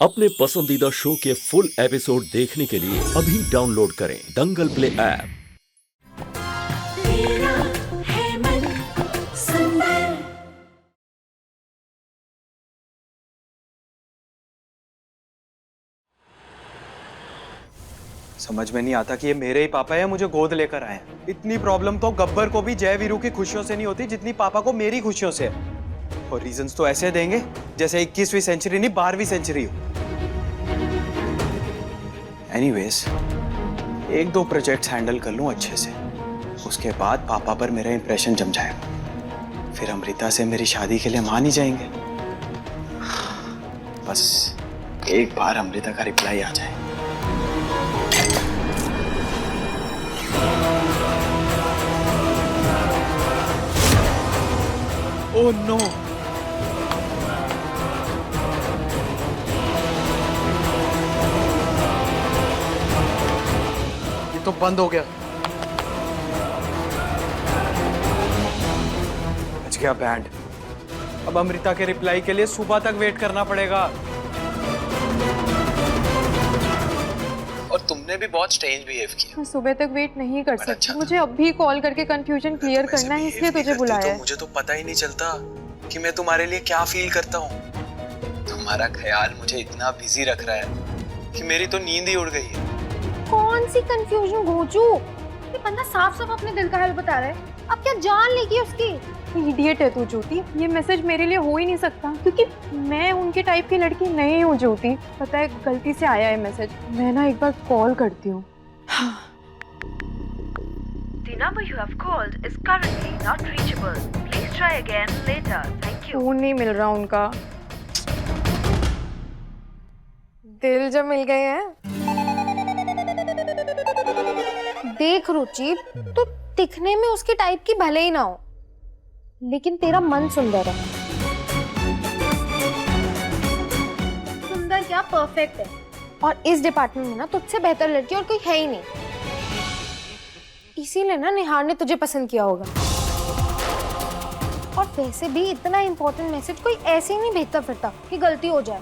अपने पसंदीदा शो के फुल एपिसोड देखने के लिए अभी डाउनलोड करें दंगल प्ले ऐप। तेरा है मन सुंदर। समझ में नहीं आता कि ये मेरे ही पापा है या मुझे गोद लेकर आए हैं। इतनी प्रॉब्लम तो गब्बर को भी जय वीरू की खुशियों से नहीं होती जितनी पापा को मेरी खुशियों से है। और रीजंस तो ऐसे देंगे जैसे 21वीं सेंचुरी नहीं 12वीं सेंचुरी हो। एनीवेज, एक दो प्रोजेक्ट्स हैंडल कर लूं अच्छे से, उसके बाद पापा पर मेरा इंप्रेशन जम जाएगा। फिर अमृता से मेरी शादी के लिए मान ही जाएंगे। बस एक बार अमृता का रिप्लाई आ जाए। Oh no! ये तो बंद हो गया। बच गया बैंड। अब अमृता के रिप्लाई के लिए सुबह तक वेट करना पड़ेगा। और तुमने भी बहुत स्ट्रेंज बिहेव किया। मैं सुबह तक वेट नहीं कर सकती। अच्छा मुझे अभी कॉल करके कंफ्यूजन क्लियर करना है, इसलिए तुझे बुलाया है। मुझे तो पता ही नहीं चलता कि मैं तुम्हारे लिए क्या फील करता हूँ। तुम्हारा ख्याल मुझे इतना बिजी रख रहा है कि मेरी तो नींद ही उड़ गई है। कौन सी कंफ्यूजन घोचू? ये बंदा साफ साफ अपने दिल का हाल बता रहा है। अब क्या जान लेगी उसकी? इडियट है तू ज्योति। ये मैसेज मेरे लिए हो ही नहीं सकता क्योंकि मैं उनके टाइप की लड़की नहीं हूँ ज्योति। पता है गलती से आया है मैसेज। मैं ना एक बार कॉल करती हूँ। The number you have called is currently not reachable. Please try again later. Thank you. Phone नहीं मिल रहा उनका। दिल जब मिल गए हैं। देख रुचि, तू दिखने में उसके टाइप की भले ही ना हो, लेकिन तेरा मन सुंदर है। सुंदर क्या, परफेक्ट है। और इस डिपार्टमेंट में ना तुझसे बेहतर लड़की और कोई है ही नहीं। इसीलिए ना निहार ने तुझे पसंद किया होगा। और वैसे भी इतना इंपॉर्टेंट मैसेज कोई ऐसे ही नहीं भेजता फिरता कि गलती हो जाए।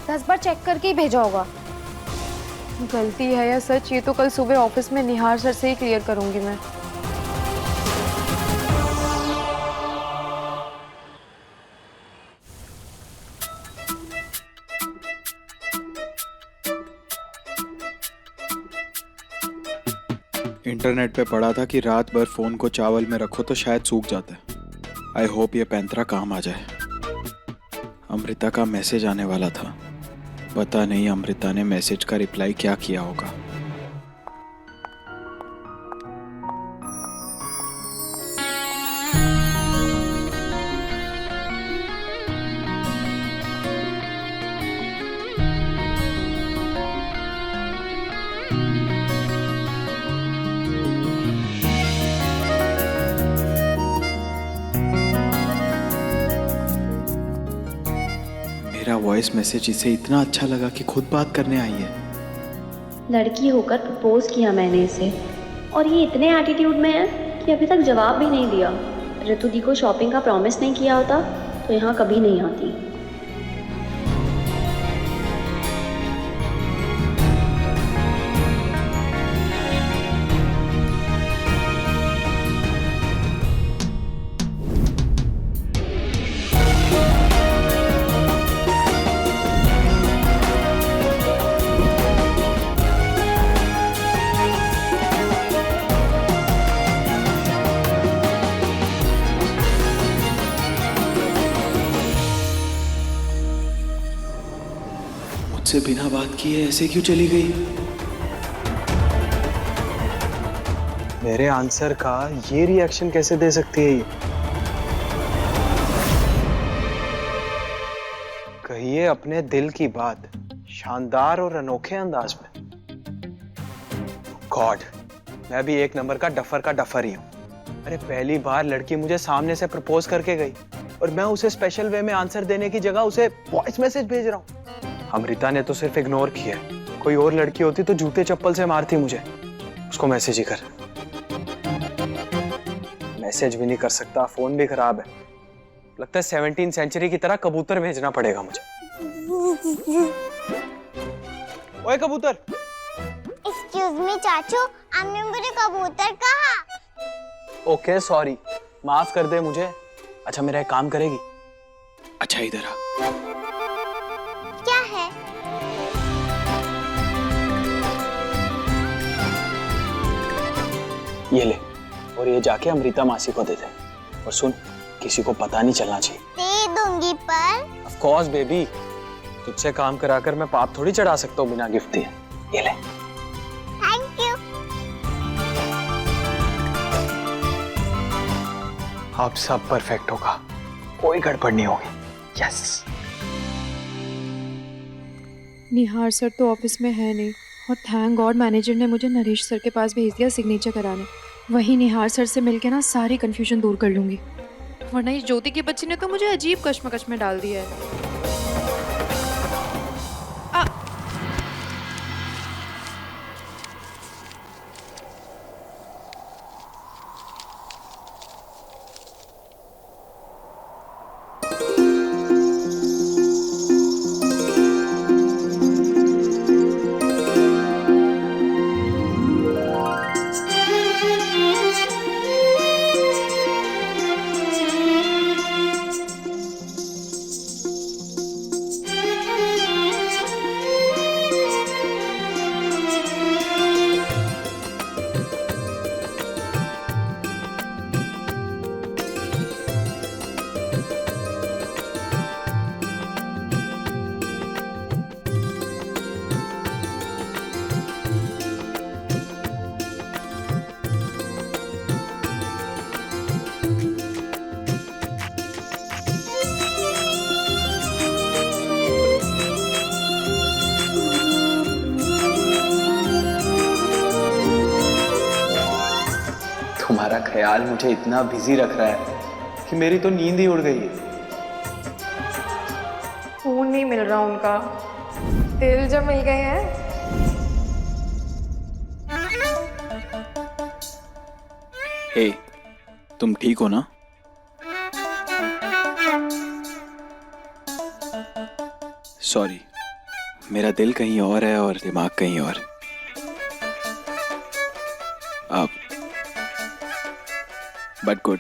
10 बार चेक करके ही भेजा होगा। गलती है या सच, ये तो कल सुबह ऑफिस में निहार सर से ही क्लियर करूंगी मैं। इंटरनेट पे पढ़ा था कि रात भर फोन को चावल में रखो तो शायद सूख जाता है। आई होप ये पैंतरा काम आ जाए। अमृता का मैसेज आने वाला था। पता नहीं अमृता ने मैसेज का रिप्लाई क्या किया होगा। मेरा वॉइस मैसेज इसे इतना अच्छा लगा कि खुद बात करने आई है। लड़की होकर प्रपोज किया मैंने इसे, और ये इतने एटीट्यूड में है कि अभी तक जवाब भी नहीं दिया। ऋतु दी को शॉपिंग का प्रॉमिस नहीं किया होता तो यहाँ कभी नहीं आती। मुझसे बिना बात किए ऐसे क्यों चली गई? मेरे आंसर का ये रिएक्शन कैसे दे सकती है ये? कहिए अपने दिल की बात शानदार और अनोखे अंदाज में। गॉड, मैं भी एक नंबर का डफर ही हूं। अरे पहली बार लड़की मुझे सामने से प्रपोज करके गई और मैं उसे स्पेशल वे में आंसर देने की जगह उसे वॉइस मैसेज भेज रहा हूं। अमृता ने तो सिर्फ इग्नोर किया। कोई और लड़की होती तो जूते चप्पल से मारती मुझे। उसको मैसेज ही कर। मैसेज भी नहीं कर सकता, फोन भी खराब है। लगता है 17वीं सेंचुरी की तरह कबूतर भेजना पड़ेगा मुझे। ओए कबूतर, एक्सक्यूज मी चाचू, आपने मुझे कबूतर कहा। ओके सॉरी, माफ कर दे मुझे। अच्छा मेरा एक काम करेगी? अच्छा इधर आ। क्या है? ये ले, और ये जाके अमृता मासी को दे दे। और सुन, किसी को पता नहीं चलना चाहिए। दे दूंगी पर। ऑफ कोर्स बेबी, तुझसे काम कराकर मैं पाप थोड़ी चढ़ा सकता हूँ बिना गिफ्ट दिए। ये ले। Thank you. अब सब परफेक्ट होगा, कोई गड़बड़ नहीं होगी। यस। निहार सर तो ऑफिस में है नहीं, और थैंक गॉड मैनेजर ने मुझे नरेश सर के पास भेज दिया सिग्नेचर कराने। वही निहार सर से मिलके ना सारी कंफ्यूजन दूर कर लूंगी, वरना इस ज्योति की बच्ची ने तो मुझे अजीब कश्मकश में डाल दिया है। तुम्हारा ख्याल मुझे इतना बिजी रख रहा है कि मेरी तो नींद ही उड़ गई है। फोन नहीं मिल रहा उनका, दिल जब मिल गए हैं। हे, तुम ठीक हो ना? सॉरी, मेरा दिल कहीं और है और दिमाग कहीं और। अब बट गुड,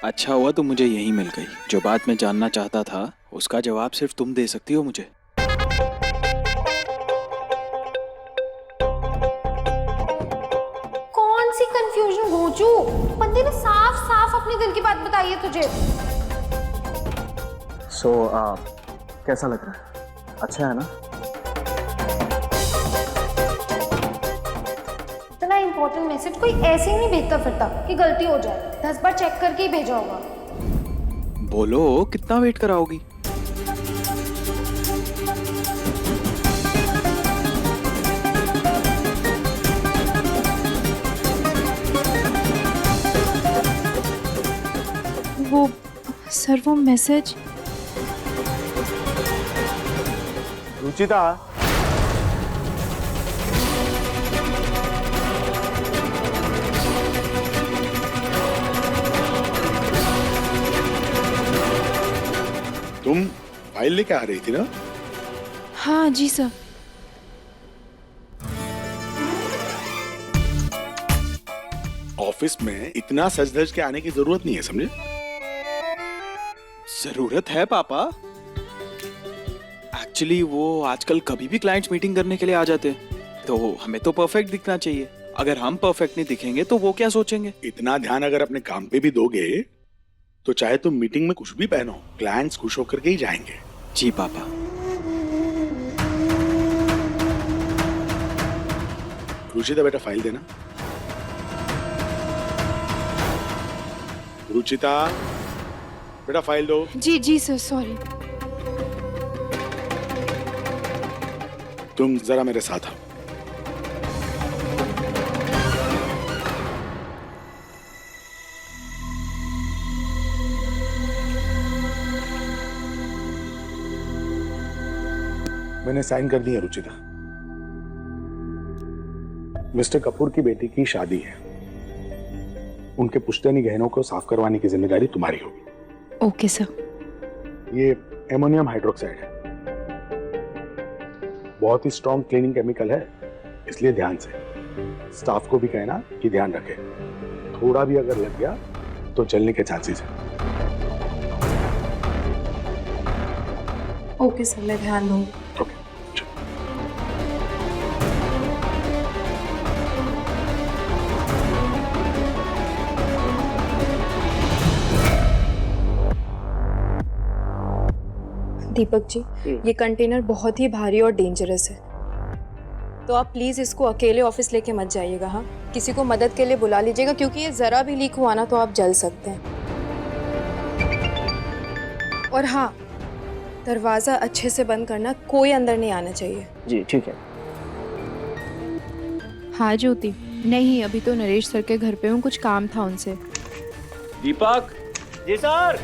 अच्छा हुआ तुम मुझे यहीं मिल गई। जो बात मैं जानना चाहता था उसका जवाब सिर्फ तुम दे सकती हो मुझे। कौन सी कंफ्यूजन घोचू, बंदे ने साफ साफ अपने दिल की बात बताई है तुझे। सो कैसा लग रहा है? अच्छा है ना? इतना इंपॉर्टेंट मैसेज कोई ऐसे ही नहीं भेजता फिरता कि गलती हो जाए। 10 बार चेक करके ही भेजा होगा। बोलो कितना वेट कराओगी? वो सर, वो मैसेज। रुचिता, तुम फाइल लेके आ रही थी ना? हाँ जी सर। ऑफिस में इतना सज धज के आने की जरूरत नहीं है, समझे? जरूरत है पापा। एक्चुअली वो आजकल कभी भी क्लाइंट्स मीटिंग करने के लिए आ जाते हैं, तो हमें तो परफेक्ट दिखना चाहिए। अगर हम परफेक्ट नहीं दिखेंगे तो वो क्या सोचेंगे? इतना ध्यान अगर अपने काम पे भी दोगे तो चाहे तुम मीटिंग में कुछ भी पहनो, क्लाइंट्स खुश होकर के ही जाएंगे। जी पापा। रुचिता बेटा फाइल देना। रुचिता बेटा फाइल दो। जी जी सर, सॉरी। तुम जरा मेरे साथ आओ। मैंने साइन कर दी है रुचिता। मिस्टर कपूर की बेटी की शादी है, उनके पुश्तैनी गहनों को साफ करवाने की जिम्मेदारी तुम्हारी होगी। Okay sir. ये एमोनियम हाइड्रोक्साइड है, बहुत ही स्ट्रॉन्ग क्लीनिंग केमिकल है, इसलिए ध्यान से। स्टाफ को भी कहना कि ध्यान रखे, थोड़ा भी अगर लग गया तो जलने के चांसेस है। ओके सर, मैं ध्यान दूंगी। ओके। दीपक जी, ये कंटेनर बहुत ही भारी और डेंजरस है, तो आप प्लीज इसको अकेले ऑफिस लेके मत जाइएगा। हाँ, किसी को मदद के लिए बुला लीजिएगा, क्योंकि ये जरा भी लीक हुआ ना तो आप जल सकते हैं। और हाँ, दरवाजा अच्छे से बंद करना, कोई अंदर नहीं आना चाहिए। जी ठीक है। हाँ ज्योति, नहीं अभी तो नरेश सर के घर पे हूँ, कुछ काम था उनसे। दीपक। जी सर।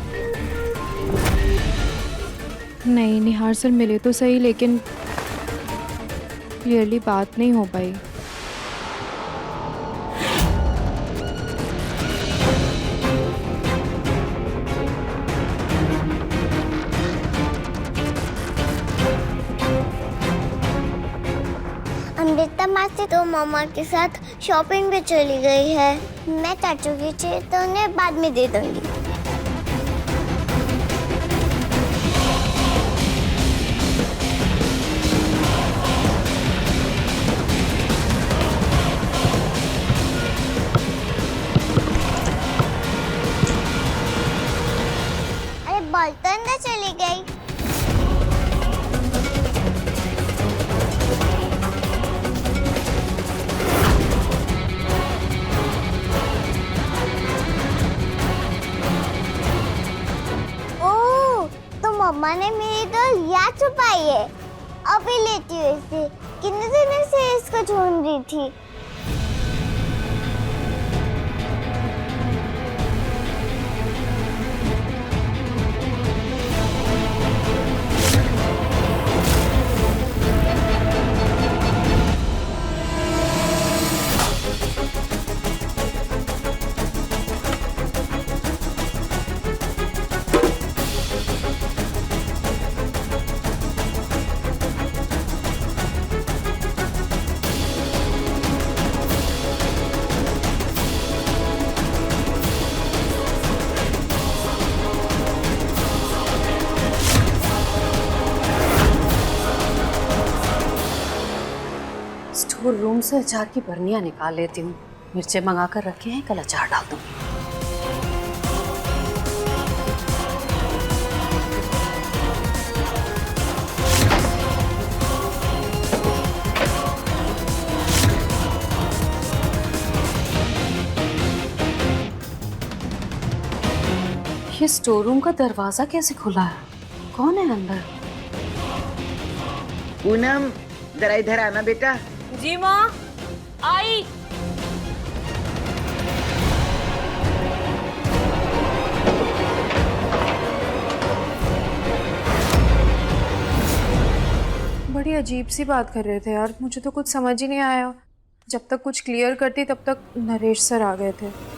नहीं, निहार सर मिले तो सही, लेकिन क्लियरली बात नहीं हो पाई। अमृता मासी तो मामा के साथ शॉपिंग पे चली गई है। मैं चाचू की चीज तो उन्हें बाद में दे दूंगी। अरे बॉल तो अंदर चली गई। मम्मा ने मेरी डॉल यहाँ छुपाई है, अभी लेती हूँ इसे। कितने दिन से इसको ढूंढ रही थी। स्टोर रूम से अचार की बर्नियां निकाल लेती हूँ। मिर्चे मंगा कर रखे हैं, कल अचार डाल दूंगी। ये स्टोर रूम का दरवाजा कैसे खुला है? कौन है अंदर? पूनम, जरा इधर आना बेटा। जी माँ, आई। बड़ी अजीब सी बात कर रहे थे यार, मुझे तो कुछ समझ ही नहीं आया। जब तक कुछ क्लियर करती तब तक नरेश सर आ गए थे।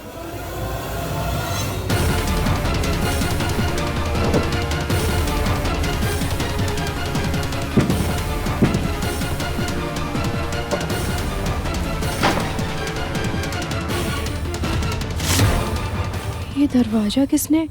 ये दरवाजा किसने?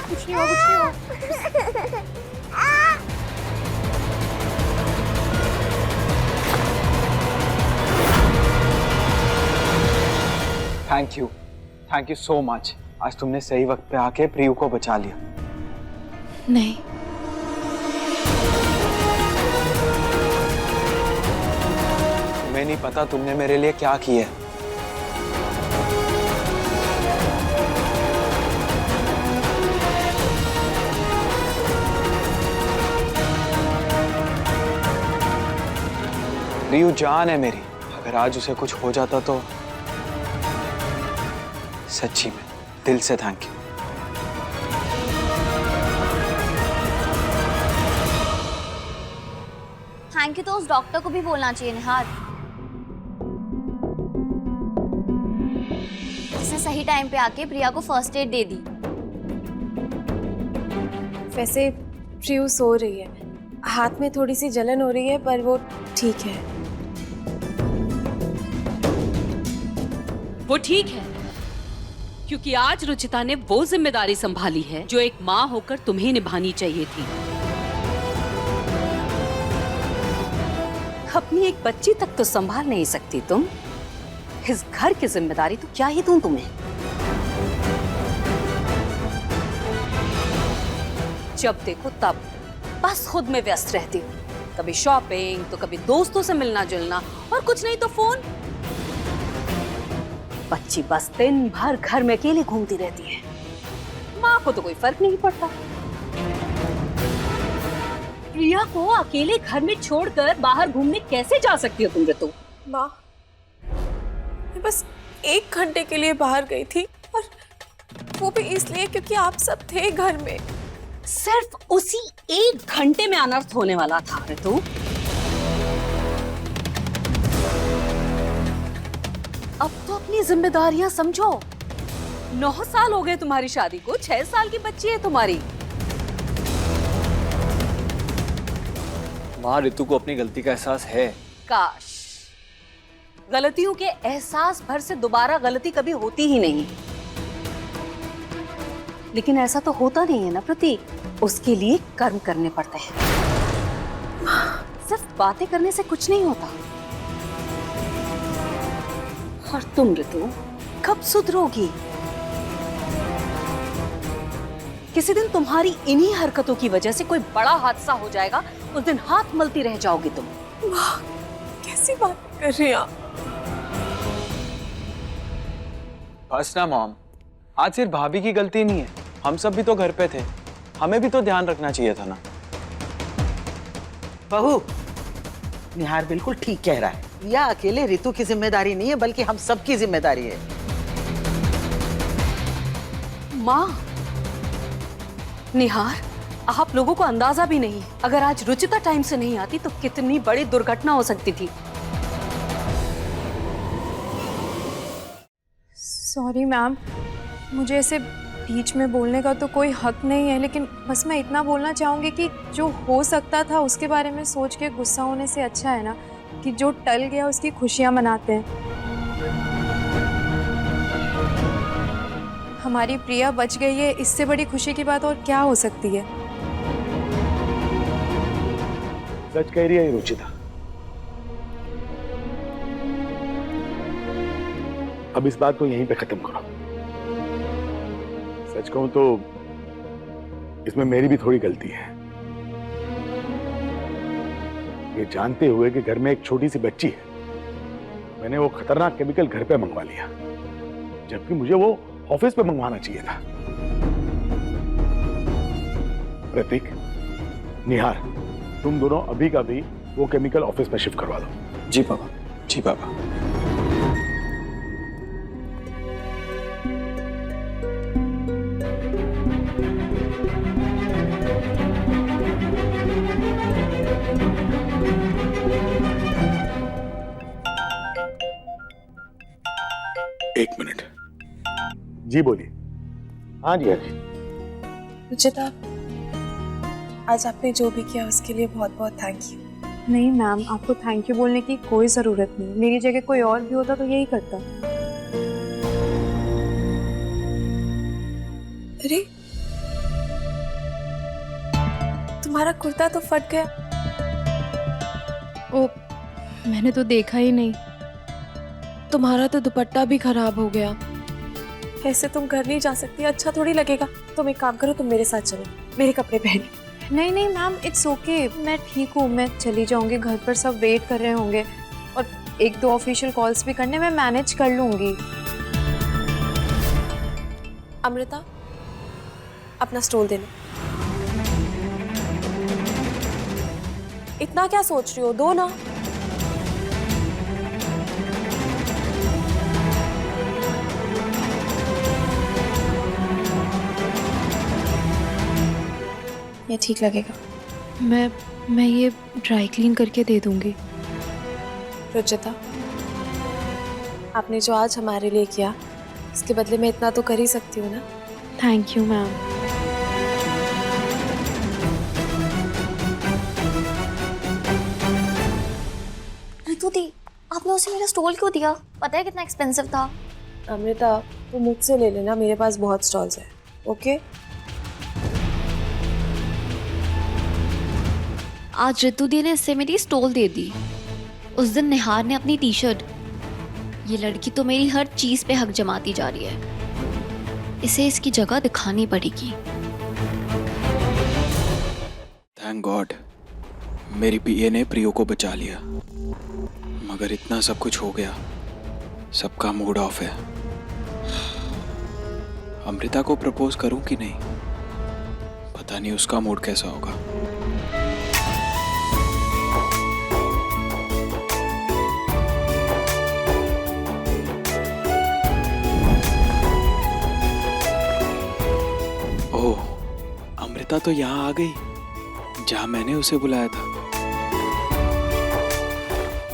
कुछ नहीं हुआ, कुछ नहीं हुआ। Thank you so much. आज तुमने सही वक्त पे आके प्रियू को बचा लिया। नहीं, तुम्हें नहीं पता तुमने मेरे लिए क्या किया है। प्रियू जान है मेरी, अगर आज उसे कुछ हो जाता तो सच्ची में दिल से थैंक यू। थैंक यू तो उस डॉक्टर को भी बोलना चाहिए निहार, जिसने सही टाइम पे आके प्रिया को फर्स्ट एड दे दी। वैसे प्रियू सो रही है, हाथ में थोड़ी सी जलन हो रही है पर वो ठीक है। वो ठीक है क्योंकि आज रुचिता ने वो जिम्मेदारी संभाली है जो एक माँ होकर तुम्हें निभानी चाहिए थी। अपनी एक बच्ची तक तो संभाल नहीं सकती तुम, इस घर की जिम्मेदारी तो क्या ही दूं तुम्हें। जब देखो तब बस खुद में व्यस्त रहती हो, कभी शॉपिंग तो कभी दोस्तों से मिलना जुलना और कुछ नहीं तो फोन। बच्ची बस दिन भर घर में अकेले घूमती रहती है, माँ को तो कोई फर्क नहीं पड़ता। प्रिया को अकेले घर में छोड़कर बाहर घूमने कैसे जा सकती हो तुम ऋतु? माँ, मैं बस 1 घंटे के लिए बाहर गई थी और वो भी इसलिए क्योंकि आप सब थे घर में। सिर्फ उसी 1 घंटे में अनर्थ होने वाला था ऋतु। अब तो अपनी जिम्मेदारियां समझो। 9 साल हो गए तुम्हारी शादी को, 6 साल की बच्ची है तुम्हारी। माँ, ऋतु को अपनी गलती का एहसास है। काश गलतियों के एहसास भर से दोबारा गलती कभी होती ही नहीं, लेकिन ऐसा तो होता नहीं है ना प्रतीक। उसके लिए कर्म करने पड़ते हैं। सिर्फ बातें करने से कुछ नहीं होता। और तुम ऋतु कब सुधरोगी? किसी दिन तुम्हारी इन्हीं हरकतों की वजह से कोई बड़ा हादसा हो जाएगा, उस दिन हाथ मलती रह जाओगी तुम। कैसी बात कर रही हैं आप? बस ना मॉम, आज सिर्फ भाभी की गलती नहीं है, हम सब भी तो घर पे थे, हमें भी तो ध्यान रखना चाहिए था ना। बहू, निहार बिल्कुल ठीक कह रहा है। यह अकेले ऋतु की जिम्मेदारी नहीं है बल्कि हम सबकी जिम्मेदारी है। माँ, निहार, आप लोगों को अंदाजा भी नहीं, अगर आज रुचिता टाइम से नहीं आती तो कितनी बड़ी दुर्घटना हो सकती थी। सॉरी मैम, मुझे ऐसे बीच में बोलने का तो कोई हक नहीं है, लेकिन बस मैं इतना बोलना चाहूँगी कि जो हो सकता था उसके बारे में सोच के गुस्सा होने से अच्छा है ना कि जो टल गया उसकी खुशियाँ मनाते हैं। हमारी प्रिया बच गई है, इससे बड़ी खुशी की बात और क्या हो सकती है? सच कह रही है रुचिता। अब इस बात को यहीं पे खत्म करो। सच कहूं तो इसमें मेरी भी थोड़ी गलती है, ये जानते हुए कि घर में एक छोटी सी बच्ची है, मैंने वो खतरनाक केमिकल घर पे मंगवा लिया, जबकि मुझे वो ऑफिस पे मंगवाना चाहिए था। प्रतीक, निहार, तुम दोनों अभी का भी वो केमिकल ऑफिस में शिफ्ट करवा दो। जी पापा, जी पापा। एक मिनट। जी बोलिए। हाँ जी, हाँ जी। रुचिता, आज आपने जो भी किया उसके लिए बहुत बहुत थैंक यू। नहीं मैम, आपको थैंक यू बोलने की कोई ज़रूरत नहीं। मेरी जगह कोई और भी होता तो यही करता। अरे, तुम्हारा कुर्ता तो फट गया। ओ, मैंने तो देखा ही नहीं। तुम्हारा तो दुपट्टा भी खराब हो गया। ऐसे तुम घर नहीं जा सकती, अच्छा थोड़ी लगेगा। तुम एक काम करो, तुम मेरे साथ चलो, मेरे कपड़े पहनो। नहीं नहीं मैम, इट्स ओके, मैं ठीक हूँ, मैं चली जाऊँगी। घर पर सब वेट कर रहे होंगे और 1-2 ऑफिशियल कॉल्स भी करने, मैं मैनेज कर लूँगी। अमृता, अपना स्टोल दे लो। इतना क्या सोच रही हो, दो ना। ये ठीक लगेगा। मैं ये ड्राई क्लीन करके दे दूंगी। रुचिता, आपने जो आज हमारे लिए किया उसके बदले में इतना तो कर ही सकती हूँ ना। Thank you ma'am. Ritu di, आपने उसे मेरा स्टॉल क्यों दिया? पता है कितना एक्सपेंसिव था? अमृता, तो मुझसे ले लेना, मेरे पास बहुत स्टॉल्स है। ओके? आज रितु दी ने इससे मेरी स्टॉल दे दी। उस दिन निहार ने अपनी टी शर्ट। ये लड़की तो मेरी हर चीज पे हक जमाती जा रही है। इसे इसकी जगह दिखानी पड़ेगी। थैंक गॉड मेरी पीए ने प्रियो को बचा लिया, मगर इतना सब कुछ हो गया, सबका मूड ऑफ है। अमृता को प्रपोज करूं कि नहीं, पता नहीं उसका मूड कैसा होगा। ओह, अमृता तो यहाँ आ गई जहां मैंने उसे बुलाया था।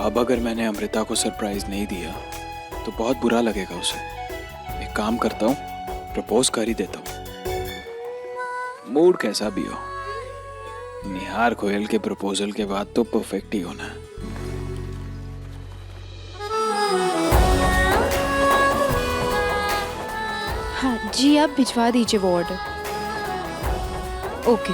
अब अगर मैंने अमृता को सरप्राइज नहीं दिया तो बहुत बुरा लगेगा उसे। एक काम करता हूँ, प्रपोज कर ही देता हूँ, मूड कैसा भी हो। निहार गोयल के प्रपोजल के बाद तो परफेक्ट ही होना है। हाँ जी, आप भिजवा दीजिए वो ऑर्डर। ओके।